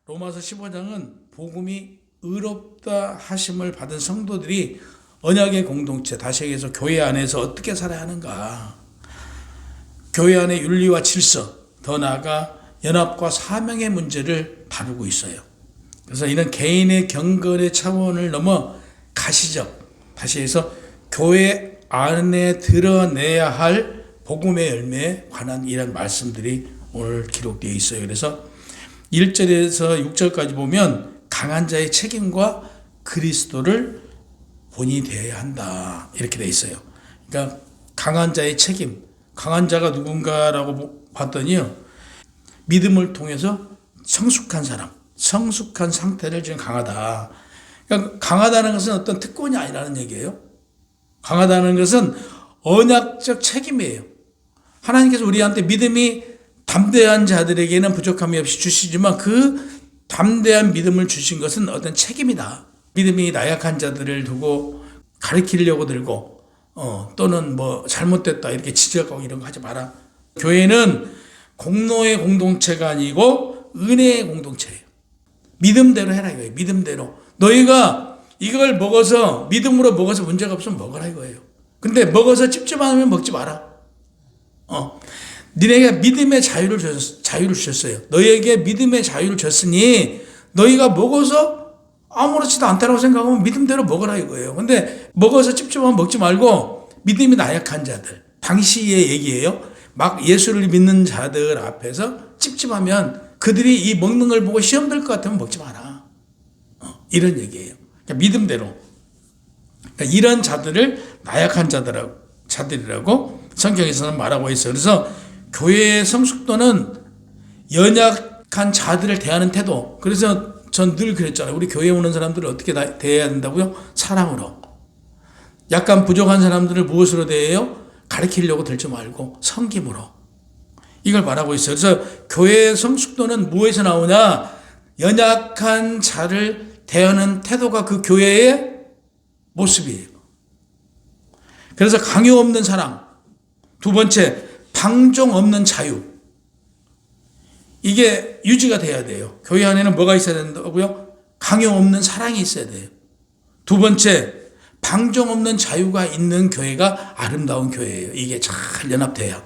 로마서 15장은 복음이 의롭다 하심을 받은 성도들이 언약의 공동체, 다시 얘기해서 교회 안에서 어떻게 살아야 하는가, 교회 안의 윤리와 질서, 더 나아가 연합과 사명의 문제를 다루고 있어요. 그래서 이는 개인의 경건의 차원을 넘어 가시적, 다시 해서 교회 안에 드러내야 할 복음의 열매에 관한 이런 말씀들이 오늘 기록되어 있어요. 그래서 1절에서 6절까지 보면 강한 자의 책임과 그리스도를 본이 되어야 한다, 이렇게 되어 있어요. 그러니까 강한 자의 책임, 강한 자가 누군가라고 봤더니요, 믿음을 통해서 성숙한 사람, 성숙한 상태를 지금 강하다. 그러니까 강하다는 것은 어떤 특권이 아니라는 얘기예요. 강하다는 것은 언약적 책임이에요. 하나님께서 우리한테 믿음이 담대한 자들에게는 부족함이 없이 주시지만 그 담대한 믿음을 주신 것은 어떤 책임이다. 믿음이 나약한 자들을 두고 가르치려고 들고 또는 뭐 잘못됐다 이렇게 지적하고 이런 거 하지 마라. 교회는 공로의 공동체가 아니고 은혜의 공동체예요. 믿음대로 해라 이거예요. 믿음대로. 너희가 이걸 먹어서 믿음으로 먹어서 문제가 없으면 먹으라 이거예요. 근데 먹어서 찝찝하면 먹지 마라. 너희에게 믿음의 자유를 주셨어요. 너희에게 믿음의 자유를 줬으니 너희가 먹어서 아무렇지도 않다고 생각하면 믿음대로 먹으라 이거예요. 근데 먹어서 찝찝하면 먹지 말고 믿음이 나약한 자들, 당시의 얘기예요. 막 예수를 믿는 자들 앞에서 찝찝하면 그들이 이 먹는 걸 보고 시험 될 것 같으면 먹지 마라. 이런 얘기예요. 그러니까 믿음대로. 그러니까 이런 자들을 나약한 자들이라고 성경에서는 말하고 있어요. 그래서 교회의 성숙도는 연약한 자들을 대하는 태도. 그래서 전 늘 그랬잖아요. 우리 교회에 오는 사람들을 어떻게 대해야 된다고요? 사랑으로. 약간 부족한 사람들을 무엇으로 대해요? 가르치려고 들지 말고 섬김으로. 이걸 말하고 있어요. 그래서 교회의 성숙도는 무엇에서 나오냐? 연약한 자를 대하는 태도가 그 교회의 모습이에요. 그래서 강요 없는 사랑. 두 번째, 방종 없는 자유. 이게 유지가 돼야 돼요. 교회 안에는 뭐가 있어야 된다고요? 강요 없는 사랑이 있어야 돼요. 두 번째, 방종 없는 자유가 있는 교회가 아름다운 교회예요. 이게 잘 연합돼야.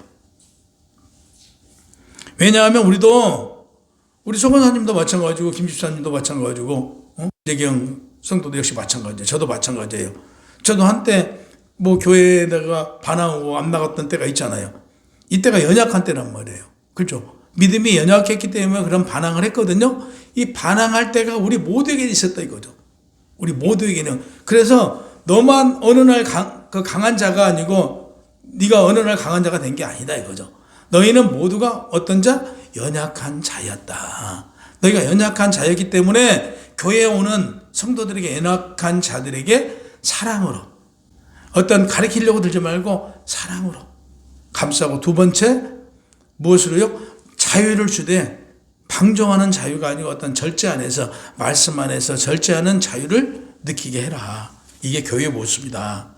왜냐하면 우리 소건사님도 마찬가지고 김집사님도 마찬가지고 재경 성도도 역시 마찬가지예요. 저도 마찬가지예요. 저도 한때 뭐 교회에다가 반항하고 안 나갔던 때가 있잖아요. 이때가 연약한 때란 말이에요. 그렇죠? 믿음이 연약했기 때문에 그런 반항을 했거든요. 이 반항할 때가 우리 모두에게 있었다 이거죠. 우리 모두에게는. 그래서 너만 어느 날 강한 자가 아니고 네가 어느 날 강한 자가 된 게 아니다 이거죠. 너희는 모두가 어떤 자? 연약한 자였다. 너희가 연약한 자였기 때문에 교회에 오는 성도들에게, 연약한 자들에게 사랑으로, 어떤 가르치려고 들지 말고 사랑으로 감싸고, 두 번째 무엇으로요? 자유를 주되 방종하는 자유가 아니고 어떤 절제 안에서, 말씀 안에서 절제하는 자유를 느끼게 해라. 이게 교회의 모습이다.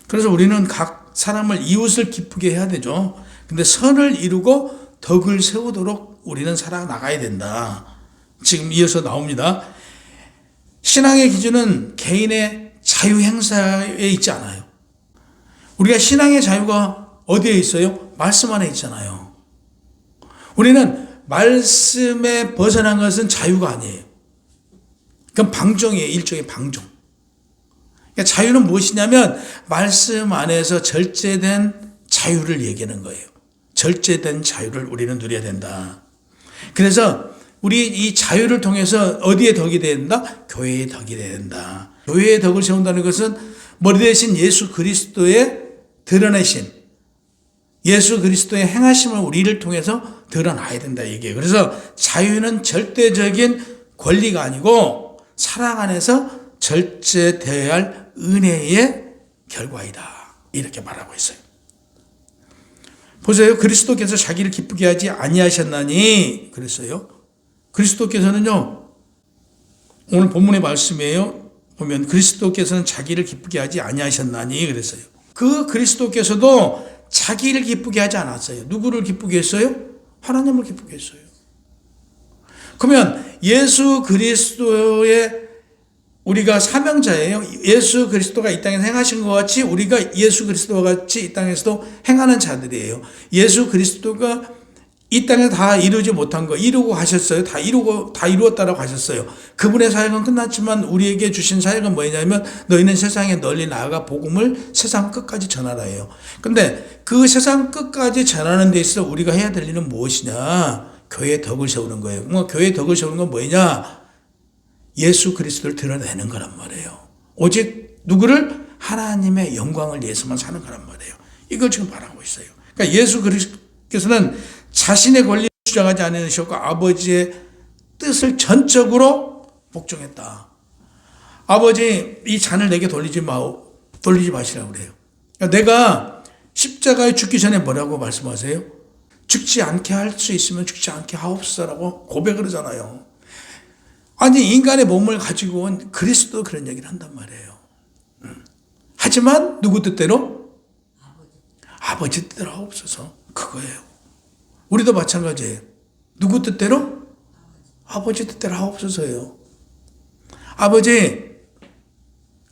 그래서 우리는 각 사람을, 이웃을 기쁘게 해야 되죠. 근데 선을 이루고 덕을 세우도록 우리는 살아나가야 된다. 지금 이어서 나옵니다. 신앙의 기준은 개인의 자유 행사에 있지 않아요. 우리가 신앙의 자유가 어디에 있어요? 말씀 안에 있잖아요. 우리는 말씀에 벗어난 것은 자유가 아니에요. 그건 방종이에요. 일종의 방종. 그러니까 자유는 무엇이냐면 말씀 안에서 절제된 자유를 얘기하는 거예요. 절제된 자유를 우리는 누려야 된다. 그래서 우리 이 자유를 통해서 어디에 덕이 돼야 된다? 교회에 덕이 돼야 된다. 교회의 덕을 세운다는 것은 머리 대신 예수 그리스도의 드러내신, 예수 그리스도의 행하심을 우리를 통해서 드러나야 된다 이게. 그래서 자유는 절대적인 권리가 아니고 사랑 안에서 절제되어야 할 은혜의 결과이다. 이렇게 말하고 있어요. 보세요. 그리스도께서 자기를 기쁘게 하지 아니하셨나니 그랬어요. 그리스도께서는요, 오늘 본문의 말씀이에요. 보면 그리스도께서는 자기를 기쁘게 하지 아니하셨나니 그랬어요. 그 그리스도께서도 자기를 기쁘게 하지 않았어요. 누구를 기쁘게 했어요? 하나님을 기쁘게 했어요. 그러면 예수 그리스도의 우리가 사명자예요. 예수 그리스도가 이 땅에서 행하신 것 같이 우리가 예수 그리스도와 같이 이 땅에서도 행하는 자들이에요. 예수 그리스도가 이 땅에 다 이루지 못한 거 이루고 가셨어요. 다 이루었다라고 하셨어요. 그분의 사역은 끝났지만 우리에게 주신 사역은 뭐냐면 너희는 세상에 널리 나아가 복음을 세상 끝까지 전하라예요. 근데 그 세상 끝까지 전하는 데 있어서 우리가 해야 될 일은 무엇이냐? 교회의 덕을 세우는 거예요. 뭐 교회의 덕을 세우는 건 뭐냐? 예수 그리스도를 드러내는 거란 말이에요. 오직 누구를? 하나님의 영광을 위해서만 사는 거란 말이에요. 이걸 지금 말하고 있어요. 그러니까 예수 그리스도께서는 자신의 권리를 주장하지 않으셨고 아버지의 뜻을 전적으로 복종했다. 아버지 이 잔을 내게 돌리지 마시라고 그래요. 그러니까 내가 십자가에 죽기 전에 뭐라고 말씀하세요? 죽지 않게 할 수 있으면 죽지 않게 하옵소서라고 고백을 하잖아요. 아니 인간의 몸을 가지고 온 그리스도 그런 얘기를 한단 말이에요. 하지만 누구 뜻대로? 아버지 뜻대로 하옵소서. 그거예요. 우리도 마찬가지예요. 누구 뜻대로? 아버지 뜻대로 하옵소서예요.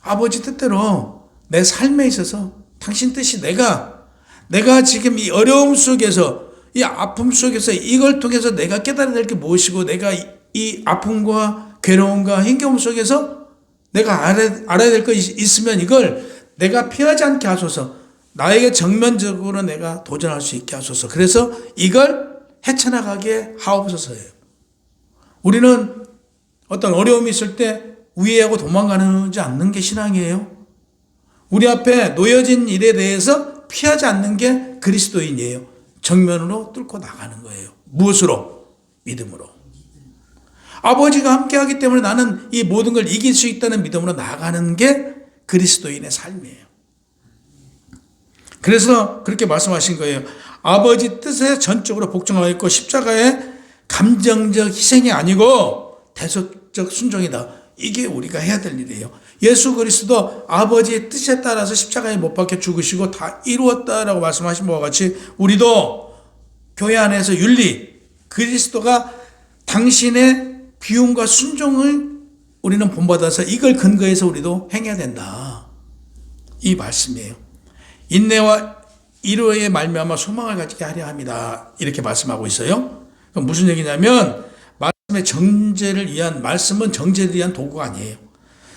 아버지 뜻대로 내 삶에 있어서 당신 뜻이 내가 지금 이 어려움 속에서 이 아픔 속에서 이걸 통해서 내가 깨달아야 될 게 무엇이고 내가 이 아픔과 괴로움과 힘겨움 속에서 내가 알아야 될 거 있으면 이걸 내가 피하지 않게 하소서. 나에게 정면적으로 내가 도전할 수 있게 하소서. 그래서 이걸 헤쳐나가게 하옵소서예요. 우리는 어떤 어려움이 있을 때 우회하고 도망가지 않는 게 신앙이에요. 우리 앞에 놓여진 일에 대해서 피하지 않는 게 그리스도인이에요. 정면으로 뚫고 나가는 거예요. 무엇으로? 믿음으로. 아버지가 함께하기 때문에 나는 이 모든 걸 이길 수 있다는 믿음으로 나가는 게 그리스도인의 삶이에요. 그래서 그렇게 말씀하신 거예요. 아버지 뜻에 전적으로 복종하였고 십자가의 감정적 희생이 아니고 대속적 순종이다. 이게 우리가 해야 될 일이에요. 예수 그리스도 아버지의 뜻에 따라서 십자가에 못 박혀 죽으시고 다 이루었다라고 말씀하신 바와 같이 우리도 교회 안에서 윤리, 그리스도가 당신의 비움과 순종을 우리는 본받아서 이걸 근거해서 우리도 행해야 된다. 이 말씀이에요. 인내와 이로의 말미암아 소망을 가지게 하려 합니다. 이렇게 말씀하고 있어요. 그럼 무슨 얘기냐면 말씀의 정죄를 위한 말씀은 정죄를 위한 도구가 아니에요.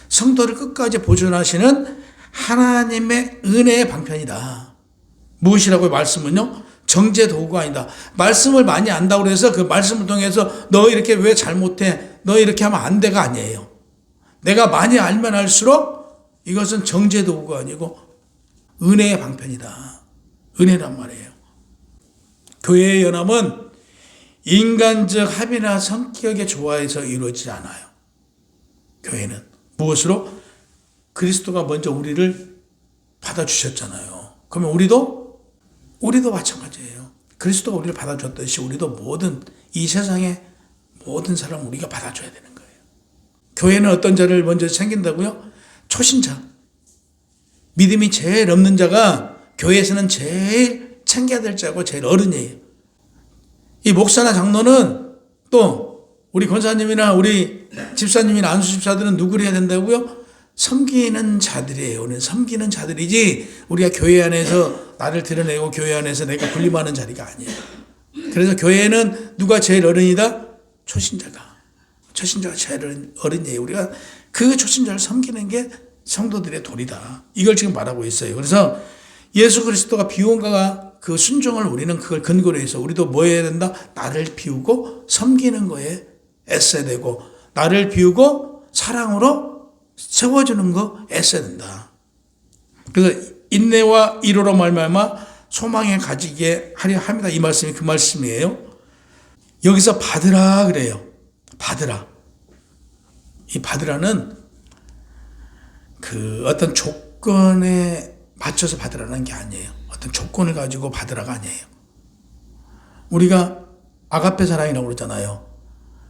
성도를 끝까지 보존하시는 하나님의 은혜의 방편이다. 무엇이라고 말씀은요? 정죄 도구가 아니다. 말씀을 많이 안다고 해서 그 말씀을 통해서 너 이렇게 왜 잘못해? 너 이렇게 하면 안 돼가 아니에요. 내가 많이 알면 알수록 이것은 정죄 도구가 아니고 은혜의 방편이다. 은혜란 말이에요. 교회의 연합은 인간적 합의나 성격의 조화에서 이루어지지 않아요. 교회는 무엇으로? 그리스도가 먼저 우리를 받아주셨잖아요. 그러면 우리도 마찬가지예요. 그리스도가 우리를 받아줬듯이 우리도 모든 이 세상의 모든 사람을 우리가 받아줘야 되는 거예요. 교회는 어떤 자를 먼저 챙긴다고요? 초신자. 믿음이 제일 없는 자가 교회에서는 제일 챙겨야 될 자고 제일 어른이에요. 이 목사나 장로는 또 우리 권사님이나 우리 집사님이나 안수집사들은 누구를 해야 된다고요? 섬기는 자들이에요. 우리는 섬기는 자들이지 우리가 교회 안에서 나를 드러내고 교회 안에서 내가 군림하는 자리가 아니에요. 그래서 교회는 누가 제일 어른이다? 초신자가 제일 어른이에요. 우리가 그 초신자를 섬기는 게 성도들의 도리다. 이걸 지금 말하고 있어요. 그래서 예수 그리스도가 비움과 그 순종을 우리는 그걸 근거로 해서 우리도 뭐 해야 된다? 나를 비우고 섬기는 거에 애써야 되고 나를 비우고 사랑으로 세워주는 거 애써야 된다. 그래서 인내와 이로로 말미암아 소망에 가지게 하려 합니다. 이 말씀이 그 말씀이에요. 여기서 받으라 그래요. 받으라. 이 받으라는 그 어떤 조건에 맞춰서 받으라는 게 아니에요. 어떤 조건을 가지고 받으라가 아니에요. 우리가 아가페 사랑이라고 그러잖아요.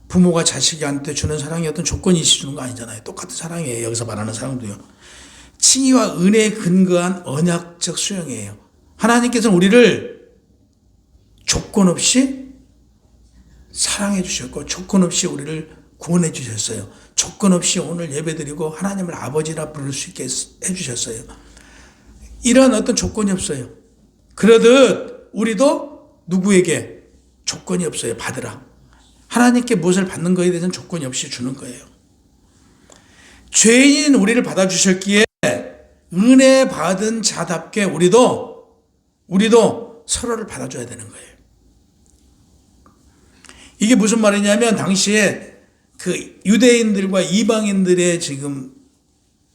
부모가 자식한테 주는 사랑이 어떤 조건이 있어 주는 거 아니잖아요. 똑같은 사랑이에요. 여기서 말하는 사랑도요. 칭의와 은혜에 근거한 언약적 수용이에요. 하나님께서는 우리를 조건 없이 사랑해 주셨고 조건 없이 우리를 구원해 주셨어요. 조건 없이 오늘 예배드리고 하나님을 아버지라 부를 수 있게 해주셨어요. 이런 어떤 조건이 없어요. 그러듯 우리도 누구에게 조건이 없어요. 받으라. 하나님께 무엇을 받는 것에 대해서는 조건이 없이 주는 거예요. 죄인인 우리를 받아주셨기에 은혜 받은 자답게 우리도 서로를 받아줘야 되는 거예요. 이게 무슨 말이냐면 당시에 그 유대인들과 이방인들의 지금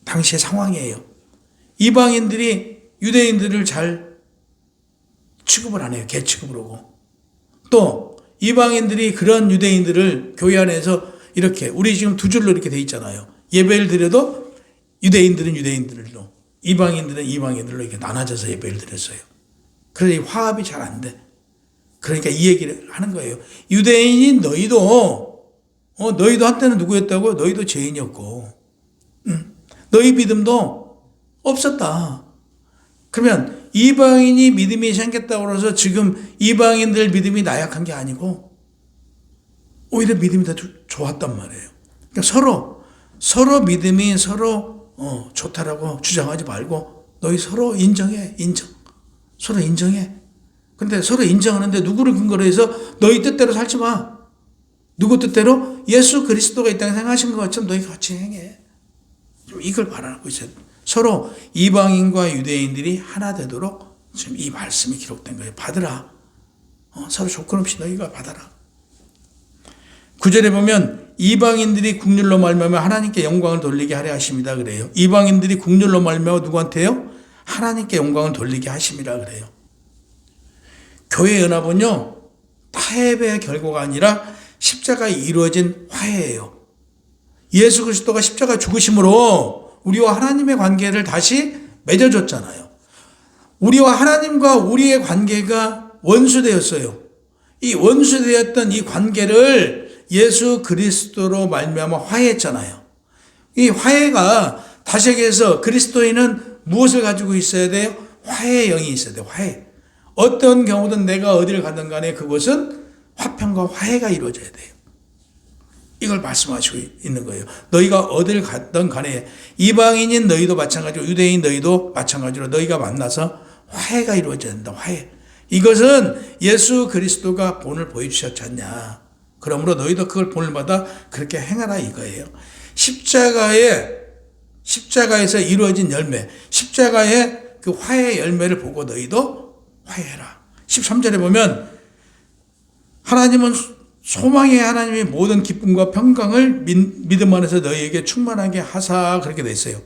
당시의 상황이에요. 이방인들이 유대인들을 잘 취급을 안 해요. 개 취급을 하고. 또 이방인들이 그런 유대인들을 교회 안에서 이렇게 우리 지금 두 줄로 이렇게 돼 있잖아요. 예배를 드려도 유대인들은 유대인들로 이방인들은 이방인들로 이렇게 나눠져서 예배를 드렸어요. 그러니 화합이 잘 안 돼. 그러니까 이 얘기를 하는 거예요. 유대인인 너희도 한때는 누구였다고? 너희도 죄인이었고 너희 믿음도 없었다. 그러면 이방인이 믿음이 생겼다고 해서 지금 이방인들 믿음이 나약한 게 아니고 오히려 믿음이 더 좋았단 말이에요. 그러니까 서로 믿음이 서로 좋다라고 주장하지 말고 너희 서로 인정해. 서로 인정해. 근데 서로 인정하는데 누구를 근거로 해서 너희 뜻대로 살지 마. 누구 뜻대로? 예수 그리스도가 이 땅에 생하신 것처럼 너희 같이 행해. 좀 이걸 바라고 있어요. 서로 이방인과 유대인들이 하나 되도록 지금 이 말씀이 기록된 거예요. 받으라. 서로 조건 없이 너희가 받아라. 9절에 보면 이방인들이 국률로 말미암아 하나님께 영광을 돌리게 하려 하십니다. 그래요. 이방인들이 국률로 말미암아 누구한테요? 하나님께 영광을 돌리게 하심이라 그래요. 교회의 연합은요, 타협의 결과가 아니라 십자가에 이루어진 화해예요. 예수 그리스도가 십자가 죽으심으로 우리와 하나님의 관계를 다시 맺어줬잖아요. 우리와 하나님과 우리의 관계가 원수되었어요. 이 원수되었던 이 관계를 예수 그리스도로 말미암아 화해했잖아요. 이 화해가 다시 얘기해서 그리스도인은 무엇을 가지고 있어야 돼요? 화해의 영이 있어야 돼요. 화해. 어떤 경우든 내가 어디를 가든 간에 그것은 화평과 화해가 이루어져야 돼요. 이걸 말씀하시고 있는 거예요. 너희가 어딜 갔든 간에 이방인인 너희도 마찬가지로 유대인 너희도 마찬가지로 너희가 만나서 화해가 이루어져야 된다. 화해. 이것은 예수 그리스도가 본을 보여주셨지 않냐. 그러므로 너희도 그걸 본을 받아 그렇게 행하라 이거예요. 십자가에서 이루어진 열매, 십자가의 그 화해의 열매를 보고 너희도 화해해라. 13절에 보면 하나님은 소망의 하나님의 모든 기쁨과 평강을 믿음 안에서 너희에게 충만하게 하사 그렇게 돼 있어요.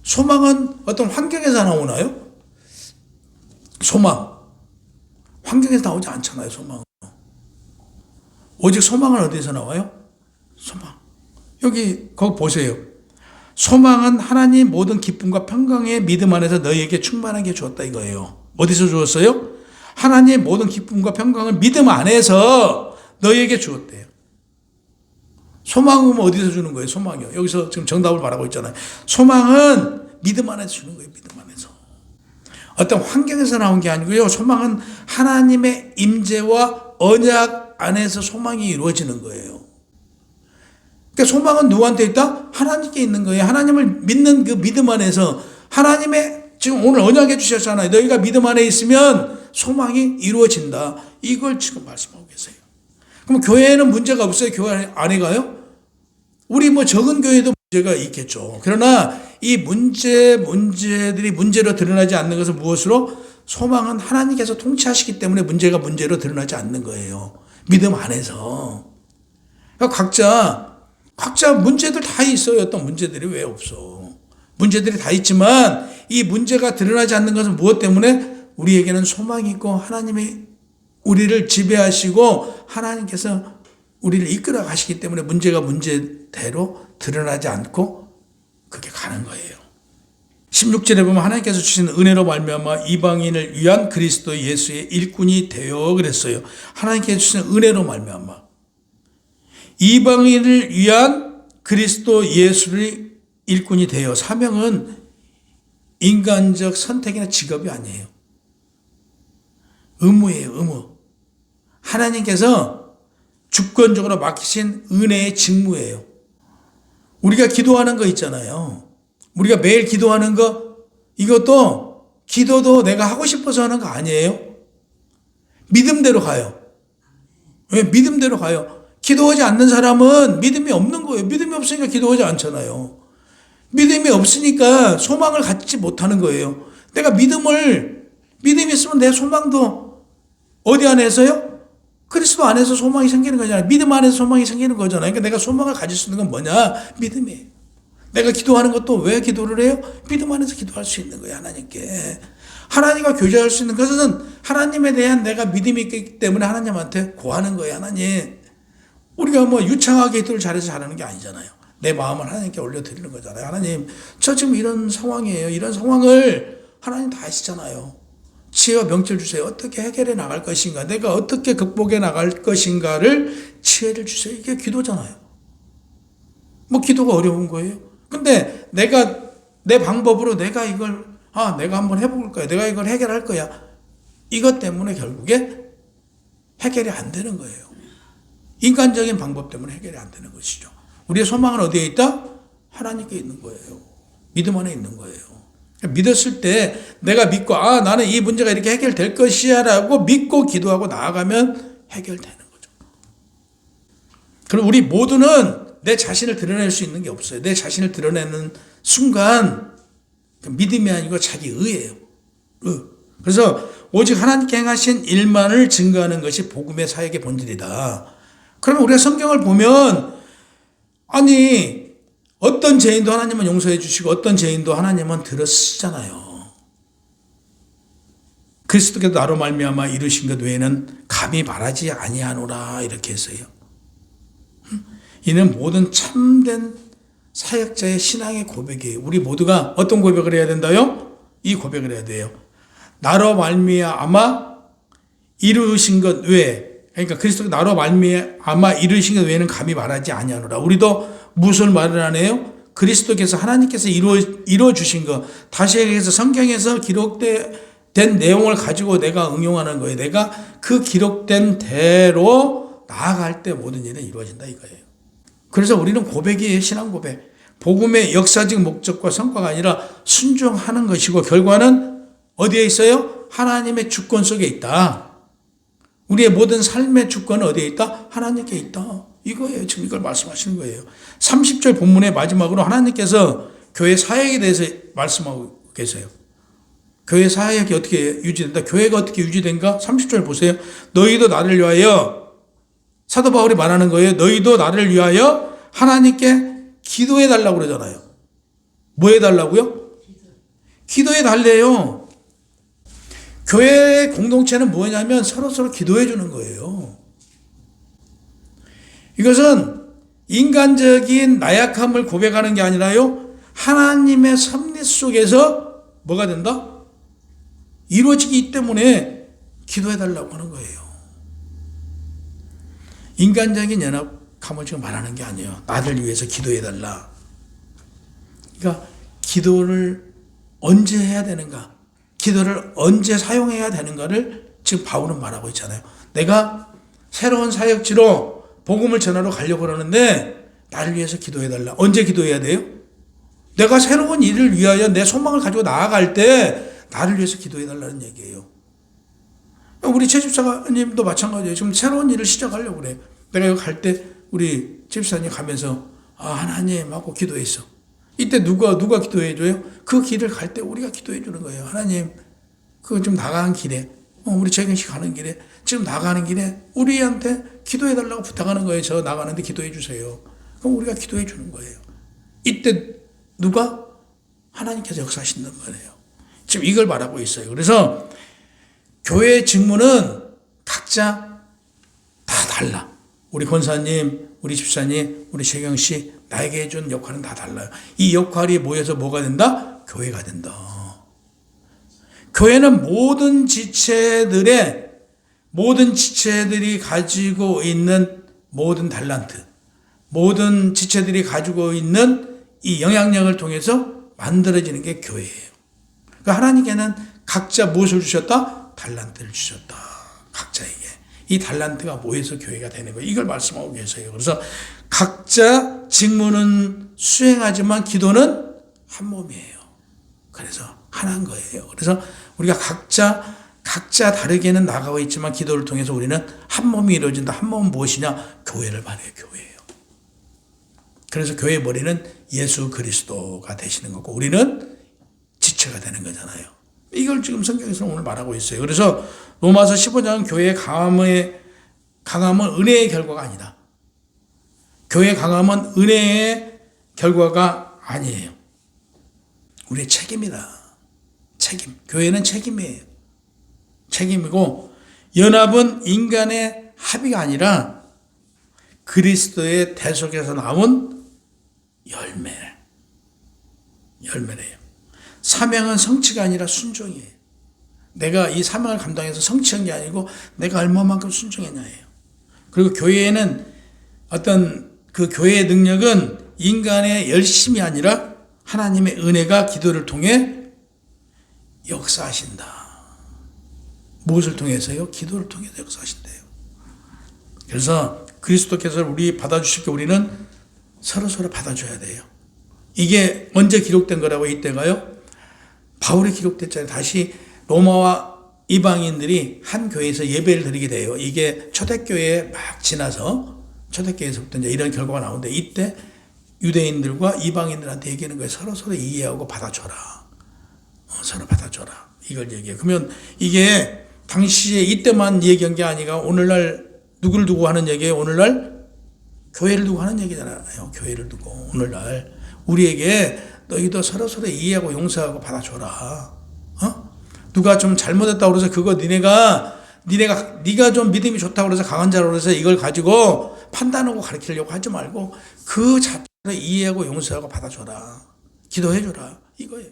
소망은 어떤 환경에서 나오나요? 소망. 환경에서 나오지 않잖아요. 소망은. 오직 소망은 어디서 나와요? 소망. 거기 보세요. 소망은 하나님 모든 기쁨과 평강의 믿음 안에서 너희에게 충만하게 주었다 이거예요. 어디서 주었어요? 하나님 모든 기쁨과 평강을 믿음 안에서 너희에게 주었대요. 소망은 어디서 주는 거예요? 소망이요. 여기서 지금 정답을 말하고 있잖아요. 소망은 믿음 안에서 주는 거예요. 믿음 안에서. 어떤 환경에서 나온 게 아니고요. 소망은 하나님의 임재와 언약 안에서 소망이 이루어지는 거예요. 그러니까 소망은 누구한테 있다? 하나님께 있는 거예요. 하나님을 믿는 그 믿음 안에서 하나님의 지금 오늘 언약해 주셨잖아요. 너희가 믿음 안에 있으면 소망이 이루어진다. 이걸 지금 말씀하고 계세요. 그럼 교회에는 문제가 없어요? 교회 안에 가요? 우리 적은 교회도 문제가 있겠죠. 그러나 이 문제들이 문제로 드러나지 않는 것은 무엇으로? 소망은 하나님께서 통치하시기 때문에 문제가 문제로 드러나지 않는 거예요. 믿음 안에서. 그러니까 각자 문제들 다 있어요. 어떤 문제들이 왜 없어? 문제들이 다 있지만 이 문제가 드러나지 않는 것은 무엇 때문에? 우리에게는 소망이 있고 하나님이 우리를 지배하시고 하나님께서 우리를 이끌어 가시기 때문에 문제가 문제대로 드러나지 않고 그게 가는 거예요. 16절에 보면 하나님께서 주신 은혜로 말미암아 이방인을 위한 그리스도 예수의 일꾼이 되어 그랬어요. 하나님께서 주신 은혜로 말미암아 이방인을 위한 그리스도 예수의 일꾼이 되어. 사명은 인간적 선택이나 직업이 아니에요. 의무예요. 의무. 하나님께서 주권적으로 맡기신 은혜의 직무예요. 우리가 기도하는 거 있잖아요. 우리가 매일 기도하는 거, 이것도 기도도 내가 하고 싶어서 하는 거 아니에요. 믿음대로 가요. 왜? 믿음대로 가요. 기도하지 않는 사람은 믿음이 없는 거예요. 믿음이 없으니까 기도하지 않잖아요. 믿음이 없으니까 소망을 갖지 못하는 거예요. 내가 믿음이 있으면 내 소망도 어디 안에서요? 그리스도 안에서 소망이 생기는 거잖아요. 믿음 안에서 소망이 생기는 거잖아요. 그러니까 내가 소망을 가질 수 있는 건 뭐냐? 믿음이에요. 내가 기도하는 것도 왜 기도를 해요? 믿음 안에서 기도할 수 있는 거예요. 하나님께. 하나님과 교제할 수 있는 것은 하나님에 대한 내가 믿음이 있기 때문에 하나님한테 구하는 거예요. 하나님. 우리가 뭐 유창하게 기도를 잘해서 잘하는 게 아니잖아요. 내 마음을 하나님께 올려드리는 거잖아요. 하나님, 저 지금 이런 상황이에요. 이런 상황을 하나님 다 아시잖아요. 지혜와 명철 주세요. 어떻게 해결해 나갈 것인가? 내가 어떻게 극복해 나갈 것인가를 지혜를 주세요. 이게 기도잖아요. 뭐 기도가 어려운 거예요. 근데 내가 내 방법으로 내가 이걸 내가 한번 해볼 거야. 내가 이걸 해결할 거야. 이것 때문에 결국에 해결이 안 되는 거예요. 인간적인 방법 때문에 해결이 안 되는 것이죠. 우리의 소망은 어디에 있다? 하나님께 있는 거예요. 믿음 안에 있는 거예요. 믿었을 때 내가 믿고 나는 이 문제가 이렇게 해결될 것이야 라고 믿고 기도하고 나아가면 해결되는 거죠. 그럼 우리 모두는 내 자신을 드러낼 수 있는 게 없어요. 내 자신을 드러내는 순간 믿음이 아니고 자기 의예요. 그래서 오직 하나님께 행하신 일만을 증거하는 것이 복음의 사역의 본질이다. 그러면 우리가 성경을 보면 어떤 죄인도 하나님은 용서해 주시고 어떤 죄인도 하나님은 들으시잖아요. 그리스도께서 나로 말미암아 이루신 것 외에는 감히 말하지 아니하노라 이렇게 했어요. 이는 모든 참된 사역자의 신앙의 고백이에요. 우리 모두가 어떤 고백을 해야 된다요? 이 고백을 해야 돼요. 나로 말미암아 이루신 것 외에, 그러니까 그리스도가 나로 말미암아 이루신 것 외에는 감히 말하지 아니하노라. 우리도 무슨 말을 하네요? 그리스도께서 하나님께서 이루어 주신 것, 다시 얘기해서 성경에서 기록된 내용을 가지고 내가 응용하는 거예요. 내가 그 기록된 대로 나아갈 때 모든 일은 이루어진다 이거예요. 그래서 우리는 고백이에요. 신앙 고백. 복음의 역사적 목적과 성과가 아니라 순종하는 것이고 결과는 어디에 있어요? 하나님의 주권 속에 있다. 우리의 모든 삶의 주권은 어디에 있다? 하나님께 있다. 이거예요. 지금 이걸 말씀하시는 거예요. 30절 본문의 마지막으로 하나님께서 교회 사역에 대해서 말씀하고 계세요. 교회 사역이 어떻게 유지된다? 교회가 어떻게 유지된가? 30절 보세요. 너희도 나를 위하여, 사도 바울이 말하는 거예요. 너희도 나를 위하여 하나님께 기도해 달라고 그러잖아요. 뭐 해 달라고요? 기도해 달래요. 교회 공동체는 뭐냐면 서로 기도해 주는 거예요. 이것은 인간적인 나약함을 고백하는 게 아니라요. 하나님의 섭리 속에서 뭐가 된다? 이루어지기 때문에 기도해 달라고 하는 거예요. 인간적인 연약함을 지금 말하는 게 아니에요. 나를 위해서 기도해 달라. 그러니까 기도를 언제 해야 되는가? 기도를 언제 사용해야 되는가를 지금 바울은 말하고 있잖아요. 내가 새로운 사역지로 복음을 전하러 가려고 그러는데 나를 위해서 기도해 달라. 언제 기도해야 돼요? 내가 새로운 일을 위하여 내 소망을 가지고 나아갈 때 나를 위해서 기도해 달라는 얘기예요. 우리 최 집사님도 마찬가지예요. 지금 새로운 일을 시작하려고 그래. 내가 여기 갈 때 우리 최 집사님 가면서 하나님 하고 기도했어. 이때 누가 기도해 줘요? 그 길을 갈 때 우리가 기도해 주는 거예요. 하나님, 그 좀 나가는 길에, 우리 최경씨 가는 길에, 지금 나가는 길에 우리한테 기도해 달라고 부탁하는 거예요. 저 나가는데 기도해 주세요. 그럼 우리가 기도해 주는 거예요. 이때 누가? 하나님께서 역사하신단 말이에요. 지금 이걸 말하고 있어요. 그래서 교회의 직무는 각자 다 달라. 우리 권사님, 우리 집사님, 우리 최경씨, 나에게 해준 역할은 다 달라요. 이 역할이 모여서 뭐가 된다? 교회가 된다. 교회는 모든 지체들이 가지고 있는 모든 달란트, 모든 지체들이 가지고 있는 이 영향력을 통해서 만들어지는 게 교회예요. 그러니까 하나님께는 각자 무엇을 주셨다? 달란트를 주셨다. 각자에게. 이 달란트가 모여서 교회가 되는 거예요. 이걸 말씀하고 계세요. 그래서 각자 직무는 수행하지만 기도는 한 몸이에요. 그래서 하나인 거예요. 그래서 우리가 각자 다르게는 나가고 있지만 기도를 통해서 우리는 한 몸이 이루어진다. 한 몸은 무엇이냐? 교회를 말해요. 교회예요. 그래서 교회의 머리는 예수 그리스도가 되시는 거고 우리는 지체가 되는 거잖아요. 이걸 지금 성경에서 오늘 말하고 있어요. 그래서 로마서 15장은 교회의 강함은 은혜의 결과가 아니다. 교회의 강함은 은혜의 결과가 아니에요. 우리의 책임이다. 책임. 교회는 책임이에요. 책임이고 연합은 인간의 합의가 아니라 그리스도의 대속에서 나온 열매래요. 사명은 성취가 아니라 순종이에요. 내가 이 사명을 감당해서 성취한 게 아니고 내가 얼마만큼 순종했냐예요. 그리고 교회에는 어떤 그 교회의 능력은 인간의 열심이 아니라 하나님의 은혜가 기도를 통해 역사하신다. 무엇을 통해서요? 기도를 통해서 역사하신대요. 그래서 그리스도께서 우리 받아주실 게 우리는 서로 받아줘야 돼요. 이게 언제 기록된 거라고 이때가요? 바울이 기록됐잖아요. 다시 로마와 이방인들이 한 교회에서 예배를 드리게 돼요. 이게 초대교회에 막 지나서 초대교회에서부터 이제 이런 결과가 나오는데 이때 유대인들과 이방인들한테 얘기하는 거예요. 서로 이해하고 받아줘라. 서로 받아줘라. 이걸 얘기해요. 그러면 이게 당시에 이때만 얘기한 게 아니라 오늘날 누구를 두고 하는 얘기예요? 오늘날 교회를 두고 하는 얘기잖아요. 교회를 두고 오늘날 우리에게 너희도 서로 이해하고 용서하고 받아줘라. 누가 좀 잘못했다고 그래서 그거 네가 좀 믿음이 좋다고 그래서 강한 자라고 그래서 이걸 가지고 판단하고 가르치려고 하지 말고 그 자체로 이해하고 용서하고 받아줘라. 기도해줘라. 이거예요.